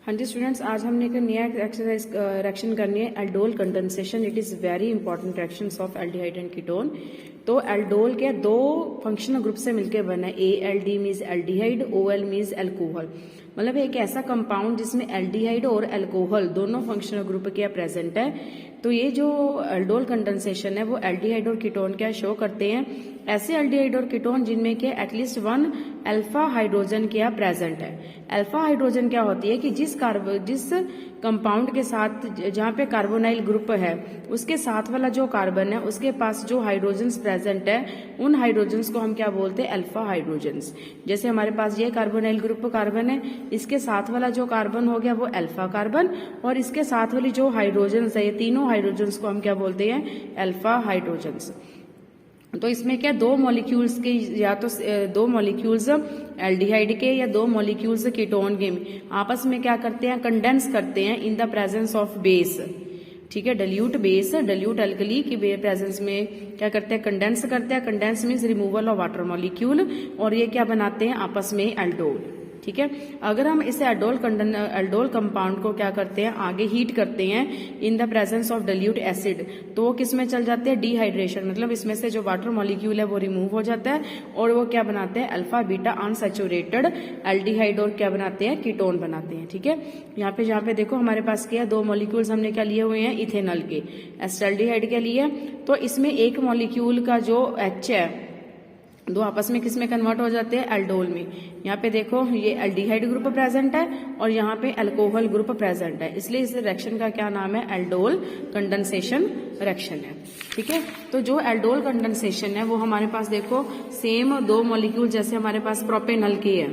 हाँ जी स्टूडेंट्स, आज हमने एक नया एक्सरसाइज रिएक्शन करनी है, aldol condensation. It is very important reactions of aldehyde and ketone. तो एल्डोल के दो फंक्शनल ग्रुप से मिलकर बना है। ALD means aldehyde, OL means alcohol. मतलब एक ऐसा कंपाउंड जिसमें एल्डिहाइड और अल्कोहल दोनों फंक्शनल ग्रुप के प्रेजेंट है। तो ये जो एल्डोल कंडेंसेशन है वो एल्डिहाइड और कीटोन क्या शो करते हैं, ऐसे एल्डिहाइड और कीटोन जिनमें के एटलीस्ट वन अल्फा हाइड्रोजन क्या प्रेजेंट है। अल्फा हाइड्रोजन क्या होती है कि जिस कंपाउंड के साथ जहाँ पे कार्बोनाइल ग्रुप है उसके साथ वाला जो कार्बन है उसके पास जो हाइड्रोजन्स प्रेजेंट है उन हाइड्रोजन्स को हम क्या बोलते हैं, अल्फा हाइड्रोजन्स। जैसे हमारे पास ये कार्बोनाइल ग्रुप कार्बन है, इसके साथ वाला जो कार्बन हो गया वो अल्फा कार्बन, और इसके साथ वाली जो हाइड्रोजन्स है ये तीनों हाइड्रोजन्स को हम क्या बोलते हैं, अल्फा हाइड्रोजन्स। तो इसमें क्या दो मॉलिक्यूल्स के, या तो दो मॉलिक्यूल्स एल्डिहाइड के या दो मॉलिक्यूल्स कीटोन के आपस में क्या करते हैं, कंडेंस करते हैं इन द प्रेजेंस ऑफ बेस। ठीक है, डल्यूट बेस, डल्यूट अल्कली की प्रेजेंस में क्या करते हैं, कंडेंस करते हैं। Condense means removal of water molecule, और ये क्या बनाते हैं आपस में एल्डोल। ठीक है, अगर हम इसे एल्डोल कंपाउंड को क्या करते हैं, आगे हीट करते हैं इन the presence of dilute acid, तो वो किस में चल जाते हैं, डिहाइड्रेशन। मतलब इसमें से जो वाटर मॉलिक्यूल है वो रिमूव हो जाता है और वो क्या बनाते हैं, अल्फा बीटा अनसैचुरेटेड एल्डिहाइड और क्या बनाते हैं, कीटोन बनाते हैं। ठीक है, यहाँ पे देखो हमारे पास क्या है, दो मॉलिक्यूल्स हमने क्या लिए हुए हैं, इथेनॉल के, एस्टल्डिहाइड के लिए। तो इसमें एक मॉलिक्यूल का जो H है दो आपस में किस में कन्वर्ट हो जाते हैं, एल्डोल में। यहाँ पे देखो ये एल्डिहाइड ग्रुप प्रेजेंट है और यहाँ पे अल्कोहल ग्रुप प्रेजेंट है, इसलिए इस रिएक्शन का क्या नाम है, एल्डोल कंडेंसेशन रिएक्शन है। ठीक है, तो जो एल्डोल कंडेंसेशन है वो हमारे पास देखो सेम दो मॉलिक्यूल, जैसे हमारे पास प्रोपेनॉल की है,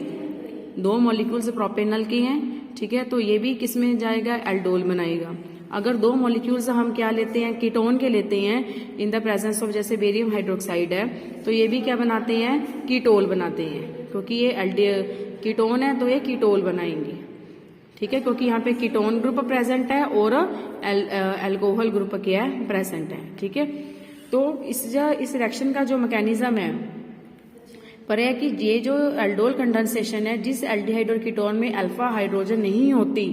दो मॉलिक्यूल्स प्रोपेनॉल की हैं। ठीक है, तो ये भी किस में जाएगा, एल्डोल बनाएगा। अगर दो मॉलिक्यूल्स हम क्या लेते हैं, कीटोन के लेते हैं इन द प्रेजेंस ऑफ, जैसे बेरियम हाइड्रोक्साइड है, तो ये भी क्या बनाते हैं, कीटोल बनाते हैं, क्योंकि ये कीटोन है तो ये कीटोल बनाएंगे। ठीक है, क्योंकि यहाँ पे कीटोन ग्रुप प्रेजेंट है और अल्कोहल ग्रुप क्या है, प्रेजेंट है। ठीक है, तो इस रिएक्शन का जो मैकेनिज्म है पर है कि ये जो एल्डोल कंडेंसेशन है, जिस एल्डिहाइड और कीटोन में अल्फा हाइड्रोजन नहीं होती,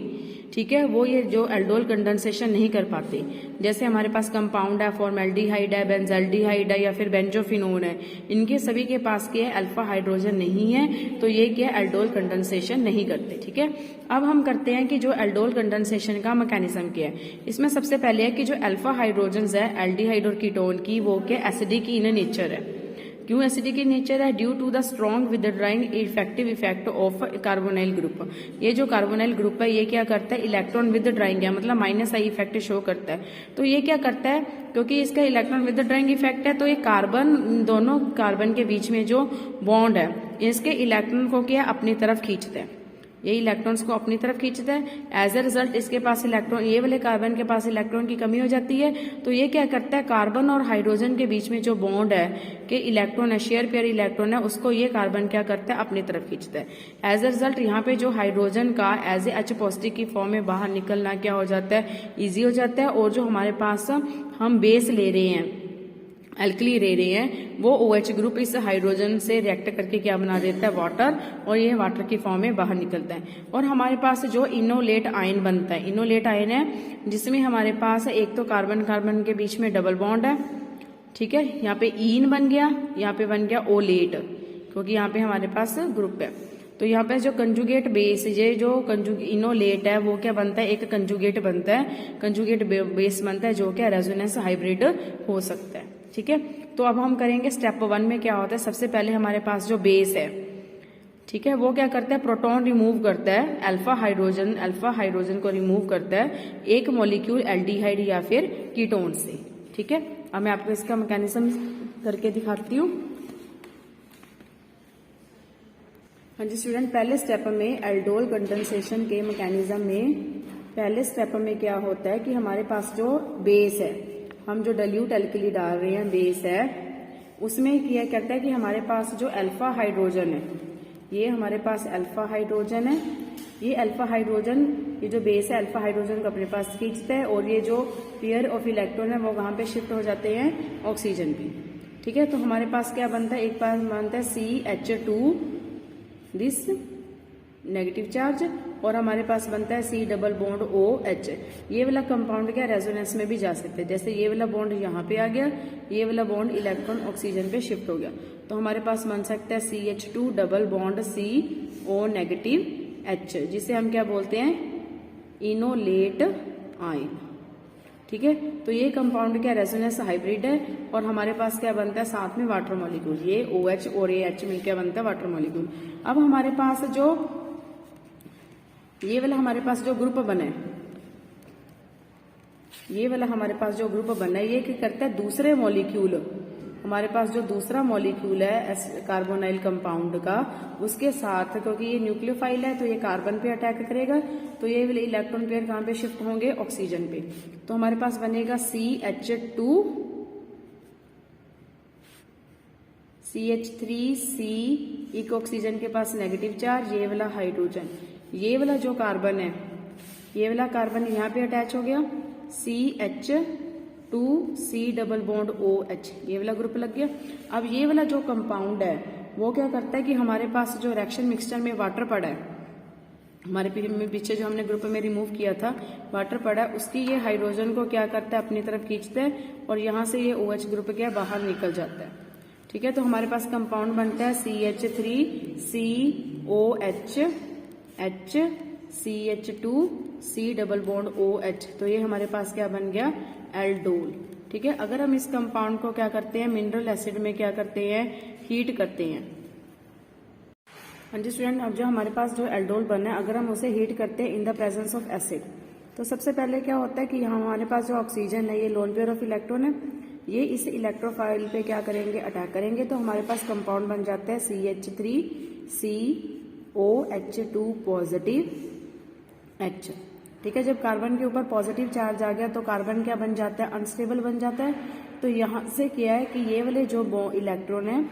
ठीक है, वो ये जो एल्डोल कंडेंसेशन नहीं कर पाते। जैसे हमारे पास कंपाउंड है, फॉर्मेल्डिहाइड है, बेंजाल्डिहाइड है या फिर बेंजोफिनोन है, इनके सभी के पास क्या है, अल्फा हाइड्रोजन नहीं है, तो ये क्या एल्डोल कंडेंसेशन नहीं करते। ठीक है, अब हम करते हैं कि जो एल्डोल कंडेंसेशन का मैकेनिज्म क्या है। इसमें सबसे पहले है कि जो अल्फा हाइड्रोजन है एल्डिहाइड और कीटोन की, वो क्या एसिडिक इन नेचर है। क्यों एसिडिक इन नेचर है, due to the strong withdrawing effective effect of carbonyl group. ये जो कार्बोनाइल ग्रुप है ये क्या करता है, इलेक्ट्रॉन विदड्राइंग है, मतलब -I इफेक्ट शो करता है। तो ये क्या करता है, क्योंकि इसका इलेक्ट्रॉन विदड्राइंग इफेक्ट है, तो ये कार्बन, दोनों कार्बन के बीच में जो बॉन्ड है इसके इलेक्ट्रॉन को क्या अपनी तरफ खींचता है, ये इलेक्ट्रॉन्स को अपनी तरफ खींचता है। एज ए रिजल्ट इसके पास इलेक्ट्रॉन, ये वाले कार्बन के पास इलेक्ट्रॉन की कमी हो जाती है, तो ये क्या करता है, कार्बन और हाइड्रोजन के बीच में जो बॉन्ड है कि इलेक्ट्रॉन है, शेयर पेयर इलेक्ट्रॉन है, उसको ये कार्बन क्या करता है, अपनी तरफ खींचता है। एज ए रिजल्ट यहाँ पे जो हाइड्रोजन का एज ए H पॉजिटिव की फॉर्म में बाहर निकलना क्या हो जाता है, ईजी हो जाता है। और जो हमारे पास हम बेस ले रहे हैं, एल्कली ले रहे हैं, वो OH ग्रुप इस हाइड्रोजन से रिएक्ट करके क्या बना देता है, वाटर, और ये वाटर की फॉर्म में बाहर निकलता है। और हमारे पास जो इनोलेट आयन बनता है, इनोलेट आयन है जिसमें हमारे पास एक तो कार्बन कार्बन के बीच में डबल बॉन्ड है। ठीक है, यहाँ पे ईन बन गया, यहाँ पे बन गया ओलेट, क्योंकि यहाँ पे हमारे पास ग्रुप है। तो यहाँ पे जो कंजुगेट बेस, ये जो इनोलेट है वो क्या बनता है, एक कंजुगेट बनता है, कंजुगेट बेस बनता है जो क्या रेजोनेंस हाइब्रिड हो सकता है। ठीक है, तो अब हम करेंगे स्टेप 1 में क्या होता है, सबसे पहले हमारे पास जो बेस है, ठीक है, वो क्या करता है, प्रोटॉन रिमूव करता है, अल्फा हाइड्रोजन को रिमूव करता है एक मॉलिक्यूल एल्डिहाइड या फिर कीटोन से। ठीक है, अब मैं आपको इसका मैकेनिज्म करके दिखाती हूँ। हाँ जी स्टूडेंट, पहले स्टेप में एल्डोल कंडेंसेशन के मैकेनिज्म में पहले स्टेप में क्या होता है कि हमारे पास जो बेस है, हम जो डल्यूट एल्कली डाल रहे हैं, बेस है, उसमें क्या करता है कि हमारे पास जो अल्फा हाइड्रोजन है, ये हमारे पास अल्फा हाइड्रोजन है, ये अल्फा हाइड्रोजन, ये जो बेस है अल्फा हाइड्रोजन को अपने पास खींचता है, और ये जो पेयर ऑफ इलेक्ट्रॉन है वो वहां पे शिफ्ट हो जाते हैं ऑक्सीजन पे। ठीक है, तो हमारे पास क्या बनता है, एक पास बनता है CH2 दिस नेगेटिव चार्ज, और हमारे पास बनता है C डबल बॉन्ड OH। ये वाला कंपाउंड क्या रेजोनेंस में भी जा सकते हैं, जैसे ये वाला बॉन्ड यहाँ पे आ गया, ये वाला बॉन्ड इलेक्ट्रॉन ऑक्सीजन पे शिफ्ट हो गया, तो हमारे पास बन सकता है CH2 double bond CO negative H, जिसे हम क्या बोलते हैं, इनोलेट आयन। ठीक है, तो ये कंपाउंड क्या रेजोनेंस हाइब्रिड है, और हमारे पास क्या बनता है साथ में वाटर मॉलिक्यूल, ये OH और AH मिलकर बनता है वाटर मॉलिक्यूल। अब हमारे पास जो ये वाला हमारे पास जो ग्रुप बना है, ये वाला हमारे पास जो ग्रुप बना है, ये क्या करता है दूसरे मॉलिक्यूल, हमारे पास जो दूसरा मॉलिक्यूल है कार्बोनाइल कंपाउंड का, उसके साथ, क्योंकि ये न्यूक्लियोफाइल है तो ये कार्बन पे अटैक करेगा, तो ये वाले इलेक्ट्रॉन पेयर कहाँ पे शिफ्ट होंगे, ऑक्सीजन पे। तो हमारे पास बनेगा CH3C, एक ऑक्सीजन के पास नेगेटिव चार्ज, ये वाला हाइड्रोजन, ये वाला जो कार्बन है, ये वाला कार्बन यहाँ पे अटैच हो गया, CH2C डबल बॉन्ड OH, ये वाला ग्रुप लग गया। अब ये वाला जो कंपाउंड है वो क्या करता है कि हमारे पास जो रिएक्शन मिक्सचर में वाटर पड़ा है, हमारे पीछे जो हमने ग्रुप में रिमूव किया था वाटर पड़ा है, उसकी ये हाइड्रोजन को क्या करता है अपनी तरफ खींचता है, और यहाँ से ये OH ग्रुप क्या बाहर निकल जाता है। ठीक है, तो हमारे पास कंपाउंड बनता है CH3COH H CH2C double bond OH, तो ये हमारे पास क्या बन गया, एल्डोल। ठीक है, अगर हम इस कंपाउंड को क्या करते हैं मिनरल एसिड में क्या करते हैं, हीट करते हैं। हाँ जी स्टूडेंट, अब जो हमारे पास जो एल्डोल बना है, अगर हम उसे हीट करते हैं इन द प्रेजेंस ऑफ एसिड, तो सबसे पहले क्या होता है कि यहाँ हमारे पास जो ऑक्सीजन है, ये लोन पेयर ऑफ इलेक्ट्रॉन है, ये इस इलेक्ट्रोफाइल पे क्या करेंगे, अटैक करेंगे, तो हमारे पास कंपाउंड बन जाता है CH3COH2 पॉजिटिव H। ठीक है, जब कार्बन के ऊपर पॉजिटिव चार्ज आ गया तो कार्बन क्या बन जाता है, अनस्टेबल बन जाता है। तो यहाँ से क्या है कि ये वाले जो इलेक्ट्रॉन है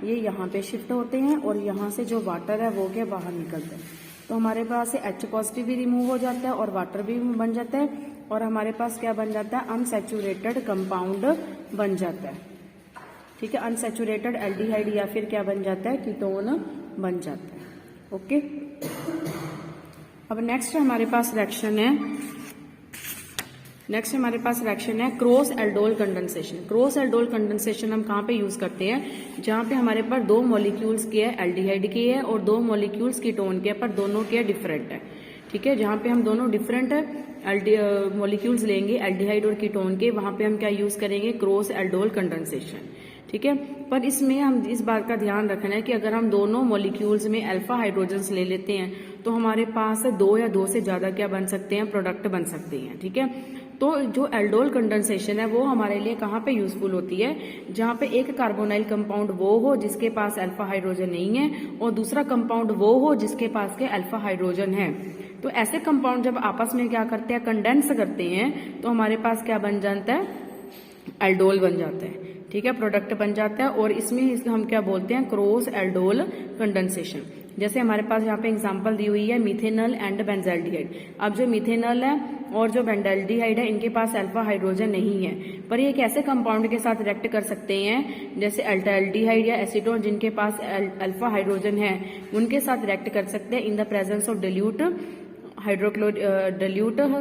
ये यहाँ पे शिफ्ट होते हैं, और यहाँ से जो वाटर है वो क्या बाहर निकलता है, तो हमारे पास से H पॉजिटिव भी रिमूव हो जाता है और वाटर भी बन जाता है, और हमारे पास क्या बन जाता है, अनसैचुरेटेड कंपाउंड बन जाता है। ठीक है, अनसैचुरेटेड एल्डिहाइड या फिर क्या बन जाता है, कीटोन बन जाता है। ओके, अब नेक्स्ट हमारे पास रिएक्शन है cross aldol condensation. Cross aldol condensation हम कहाँ पे यूज करते हैं, जहाँ पे हमारे पास दो मॉलिक्यूल्स के है, एल्डिहाइड के है, और दो मॉलिक्यूल्स कीटोन के है, पर दोनों के डिफरेंट है। ठीक है, जहाँ पे हम दोनों डिफरेंट मॉलिक्यूल्स लेंगे एल्डिहाइड और कीटोन के, वहां पे हम क्या यूज करेंगे, क्रॉस एल्डोल कंडेंसेशन। ठीक है, पर इसमें हम इस बात का ध्यान रखना है कि अगर हम दोनों मॉलिक्यूल्स में अल्फा हाइड्रोजन्स ले लेते हैं तो हमारे पास दो या दो से ज्यादा क्या बन सकते हैं, प्रोडक्ट बन सकते हैं। ठीक है, तो जो एल्डोल कंडेंसेशन है वो हमारे लिए कहाँ पे यूजफुल होती है, जहाँ पे एक कार्बोनाइल कंपाउंड वो हो जिसके पास अल्फा हाइड्रोजन नहीं है, और दूसरा कंपाउंड वो हो जिसके पास के अल्फा हाइड्रोजन है। तो ऐसे कंपाउंड जब आपस में क्या करते हैं, कंडेंस करते हैं, तो हमारे पास क्या बन जाता है, एल्डोल बन जाता है। ठीक है, प्रोडक्ट बन जाता है, और इसमें हम क्या बोलते हैं, क्रॉस एल्डोल कंडेंसेशन। जैसे हमारे पास यहाँ पे एग्जांपल दी हुई है मिथेनॉल एंड बेंजाल्डिहाइड। अब जो मिथेनॉल है और जो बेंजाल्डिहाइड है इनके पास अल्फा हाइड्रोजन नहीं है, पर ये एक ऐसे कंपाउंड के साथ रिएक्ट कर सकते हैं जैसे अल्टाल्डिहाइड या एसीटोन, जिनके पास अल्फा हाइड्रोजन है, उनके साथ रिएक्ट कर सकते हैं इन the presence of dilute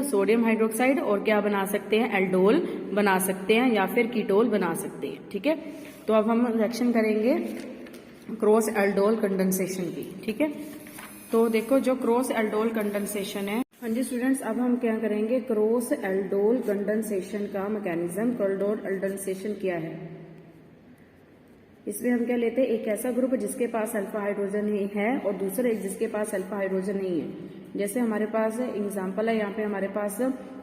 sodium hydroxide, और क्या बना सकते हैं, एल्डोल बना सकते हैं या फिर कीटोल बना सकते हैं। ठीक है, तो अब हम रिएक्शन करेंगे क्रॉस एल्डोल कंडेंसेशन की। ठीक है, तो देखो जो क्रॉस एल्डोल कंडेंसेशन है, हाँ जी स्टूडेंट्स, अब हम क्या करेंगे, क्रॉस एल्डोल कंडेंसेशन का मैकेनिज्म। क्रॉस एल्डेंसेशन क्या है, इसमें हम क्या लेते हैं, एक ऐसा ग्रुप जिसके पास अल्फा हाइड्रोजन है और दूसरा एक जिसके पास अल्फा हाइड्रोजन नहीं है। जैसे हमारे पास एग्जांपल है, यहाँ पे हमारे पास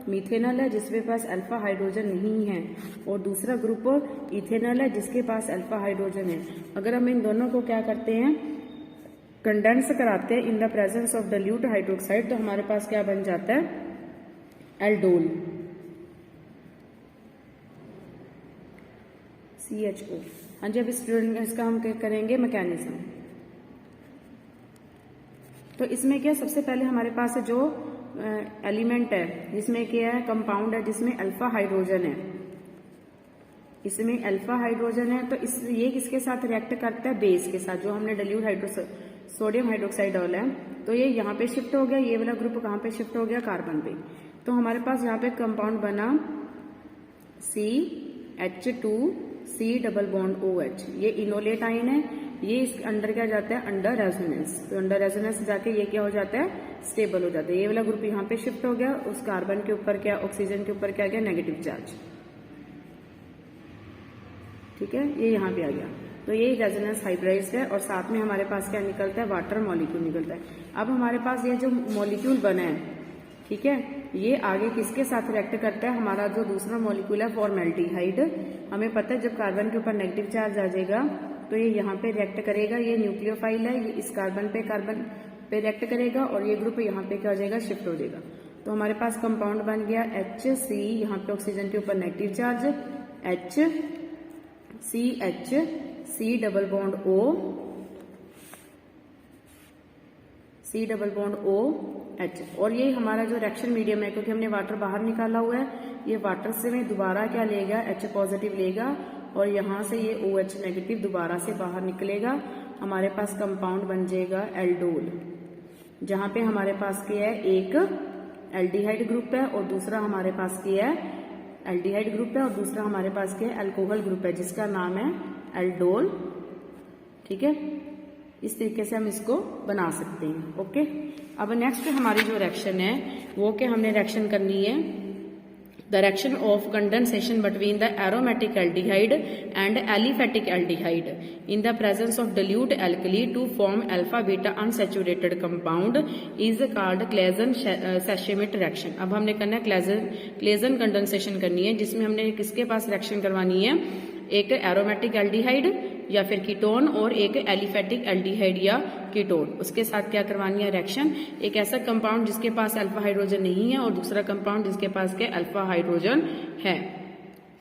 मिथेनॉल है जिसके पास अल्फा हाइड्रोजन नहीं है, और दूसरा ग्रुप इथेनॉल है जिसके पास अल्फा हाइड्रोजन है। अगर हम इन दोनों को क्या करते हैं, कंडेंस कराते हैं इन the presence of dilute hydroxide, तो हमारे पास क्या बन जाता है, एल्डोल, CHO। हाँ जी, अब स्टूडेंट इसका हम क्या करेंगे, मैकेनिज्म। तो इसमें क्या, सबसे पहले हमारे पास जो एलिमेंट है जिसमें क्या है, कंपाउंड है जिसमें अल्फा हाइड्रोजन है, इसमें अल्फा हाइड्रोजन है, तो ये किसके साथ रिएक्ट करता है, बेस के साथ, जो हमने डिल्यूट सोडियम हाइड्रोक्साइड डाला है तो ये यहाँ पे शिफ्ट हो गया, ये वाला ग्रुप कहाँ पे शिफ्ट हो गया, कार्बन पे। तो हमारे पास यहाँ पे कंपाउंड बना CH2C डबल बॉन्ड OH। ये इनोलेट आयन है, ये इसके अंडर क्या जाता है, अंडर रेजोनेंस। तो अंडर रेजोनेंस जाके ये क्या हो जाता है, स्टेबल हो जाता है। ये वाला ग्रुप यहाँ पे शिफ्ट हो गया, उस कार्बन के ऊपर क्या, ऑक्सीजन के ऊपर क्या गया, नेगेटिव चार्ज। ठीक है, ये यहाँ पे आ गया। तो ये रेजोनेंस हाइब्रिडाइज्ड है और साथ में हमारे पास क्या निकलता है, वाटर मॉलिक्यूल निकलता है। अब हमारे पास ये जो मॉलिक्यूल बना है, ठीक है, ये आगे किसके साथ रिएक्ट करता है, हमारा जो दूसरा मॉलिक्यूल है फॉर्मेल्डिहाइड। हमें पता है जब कार्बन के ऊपर नेगेटिव चार्ज आ जाएगा तो ये यहाँ पे रिएक्ट करेगा, ये न्यूक्लियोफाइल है, ये इस कार्बन पे रिएक्ट करेगा और ये ग्रुप यहाँ पे क्या हो जाएगा, शिफ्ट हो जाएगा। तो हमारे पास कंपाउंड बन गया HC, यहाँ पे ऑक्सीजन के ऊपर negative charge, C double bond O, C double bond OH। और ये हमारा जो रिएक्शन मीडियम है, क्योंकि हमने वाटर बाहर निकाला हुआ है, ये वाटर से में दोबारा क्या लेगा, H पॉजिटिव लेगा और यहाँ से ये OH नेगेटिव दोबारा से बाहर निकलेगा। हमारे पास कंपाउंड बन जाएगा एल्डोल, जहाँ पे हमारे पास क्या है, एक एल्डिहाइड ग्रुप है और दूसरा हमारे पास क्या है, एल्डिहाइड ग्रुप है और दूसरा हमारे पास क्या है, अल्कोहल ग्रुप है, जिसका नाम है एल्डोल। ठीक है, इस तरीके से हम इसको बना सकते हैं। ओके, अब नेक्स्ट हमारी जो रिएक्शन है वो क्या हमने रिएक्शन करनी है, the reaction of condensation between the aromatic aldehyde and aliphatic aldehyde in the presence of dilute alkali to form alpha beta unsaturated compound is called Claisen Schmidt reaction. अब हमने करना है क्लेजन कंडेंसेशन करनी है, जिसमें हमने किसके पास रिएक्शन करवानी है, एक एरोमेटिक एल्डिहाइड या फिर कीटोन और एक एलिफेटिक एल्डिहाइड या कीटोन, उसके साथ क्या करवानी है रिएक्शन, एक ऐसा कंपाउंड जिसके पास अल्फा हाइड्रोजन नहीं है और दूसरा कंपाउंड जिसके पास क्या अल्फा हाइड्रोजन है।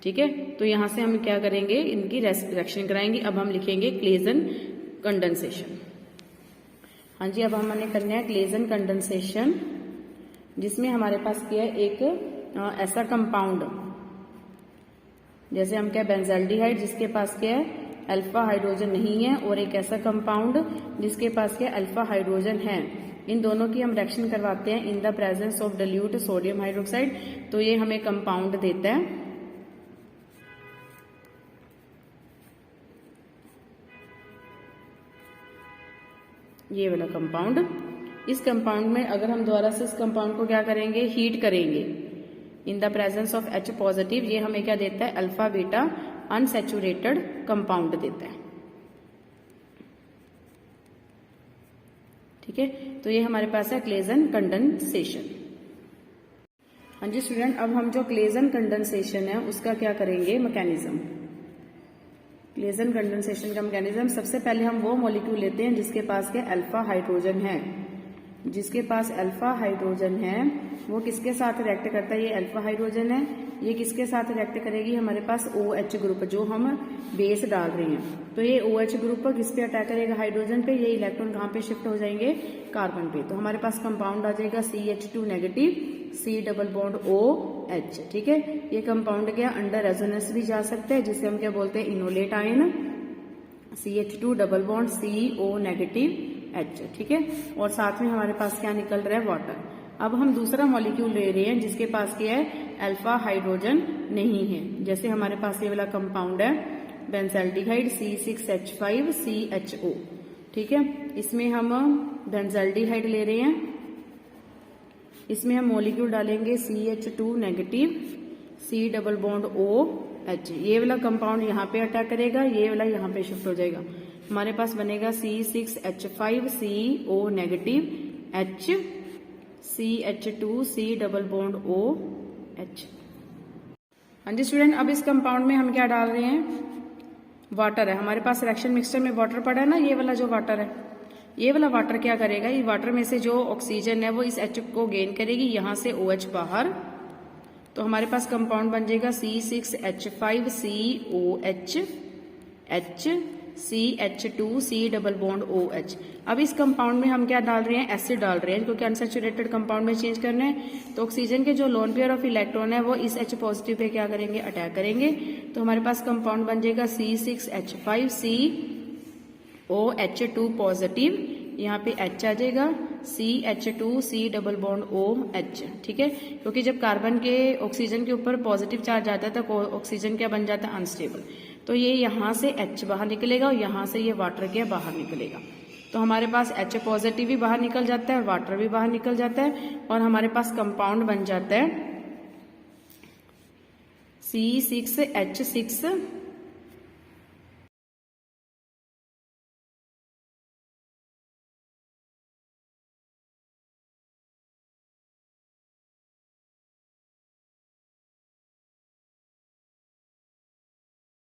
ठीक है, तो यहां से हम क्या करेंगे, इनकी रिएक्शन कराएंगे। अब हम लिखेंगे क्लेजन कंडेंसेशन। हाँ जी, अब हमने करना है क्लेजन कंडेंसेशन, जिसमें हमारे पास क्या है, एक ऐसा कंपाउंड, जैसे हम क्या बेंजल्डिहाइड जिसके पास क्या है अल्फा हाइड्रोजन नहीं है, और एक ऐसा कंपाउंड जिसके पास क्या अल्फा हाइड्रोजन है। इन दोनों की हम रिएक्शन करवाते हैं इन the presence of dilute sodium hydroxide. तो ये हमें कंपाउंड देता है, ये वाला कंपाउंड। इस कंपाउंड में अगर हम दोबारा से इस कंपाउंड को क्या करेंगे, हीट करेंगे इन the presence of H positive, ये हमें क्या देता है, अल्फा बीटा अनसैचुरेटेड कंपाउंड देता है। ठीक है, तो ये हमारे पास है क्लेजन कंडेंसेशन। हाँ जी स्टूडेंट, अब हम जो क्लेजन कंडेंसेशन है उसका क्या करेंगे, मैकेनिज्म। क्लेजन कंडेंसेशन का मैकेनिज्म, सबसे पहले हम वो मॉलिक्यूल लेते हैं जिसके पास क्या अल्फा हाइड्रोजन है। जिसके पास अल्फा हाइड्रोजन है वो किसके साथ रिएक्ट करता है, ये अल्फा हाइड्रोजन है, ये किसके साथ रिएक्ट करेगी, हमारे पास OH ग्रुप जो हम बेस डाल रहे हैं। तो ये OH ग्रुप किस पे अटैक करेगा, हाइड्रोजन पे, ये इलेक्ट्रॉन कहाँ पे शिफ्ट हो जाएंगे, कार्बन पे। तो हमारे पास कंपाउंड आ जाएगा CH2 negative C double bond OH। ठीक है, ये कंपाउंड क्या अंडर रेजोनेंस भी जा सकता है, जिसे हम क्या बोलते हैं, enolate ion, CH2 double bond CO negative H। ठीक है, और साथ में हमारे पास क्या निकल रहा है, वाटर। अब हम दूसरा मॉलिक्यूल ले रहे हैं जिसके पास क्या है, अल्फा हाइड्रोजन नहीं है। जैसे हमारे पास ये वाला कंपाउंड है बेंजल्डिहाइड C6H5CHO। ठीक है, इसमें हम बेंजल्डिहाइड ले रहे हैं, इसमें हम मॉलिक्यूल डालेंगे CH2 negative C double bond OH। ये वाला कंपाउंड यहाँ पे अटैक करेगा, ये वाला यहाँ पे शिफ्ट हो जाएगा। हमारे पास बनेगा C6H5CO negative H CH2C double bond OH। हाँ जी स्टूडेंट, अब इस कंपाउंड में हम क्या डाल रहे हैं, वाटर है। हमारे पास रिएक्शन मिक्सचर में वाटर पड़ा है ना, ये वाला जो वाटर है, ये वाला वाटर क्या करेगा, ये वाटर में से जो ऑक्सीजन है वो इस H को गेन करेगी, यहां से OH बाहर। तो हमारे पास कंपाउंड बन जाएगा C6H5COH H CH2C double bond OH। अब इस कंपाउंड में हम क्या डाल रहे हैं, एसिड डाल रहे हैं, क्योंकि अनसैचुरेटेड कंपाउंड में चेंज करना है। तो ऑक्सीजन के जो लोन पेयर ऑफ इलेक्ट्रॉन है वो इस H पॉजिटिव पे क्या करेंगे, अटैक करेंगे। तो हमारे पास कंपाउंड बन जाएगा C6H5COH2 पॉजिटिव, यहाँ पे H आ जाएगा, CH2C डबल बॉन्ड OH, ठीक है, क्योंकि जब कार्बन के ऑक्सीजन के ऊपर पॉजिटिव चार्ज आता है तो ऑक्सीजन क्या बन जाता है, अनस्टेबल। तो ये यहाँ से H बाहर निकलेगा और यहाँ से ये वाटर क्या बाहर निकलेगा। तो हमारे पास H पॉजिटिव भी बाहर निकल जाता है, वाटर भी बाहर निकल जाता है और हमारे पास कंपाउंड बन जाता है C6H6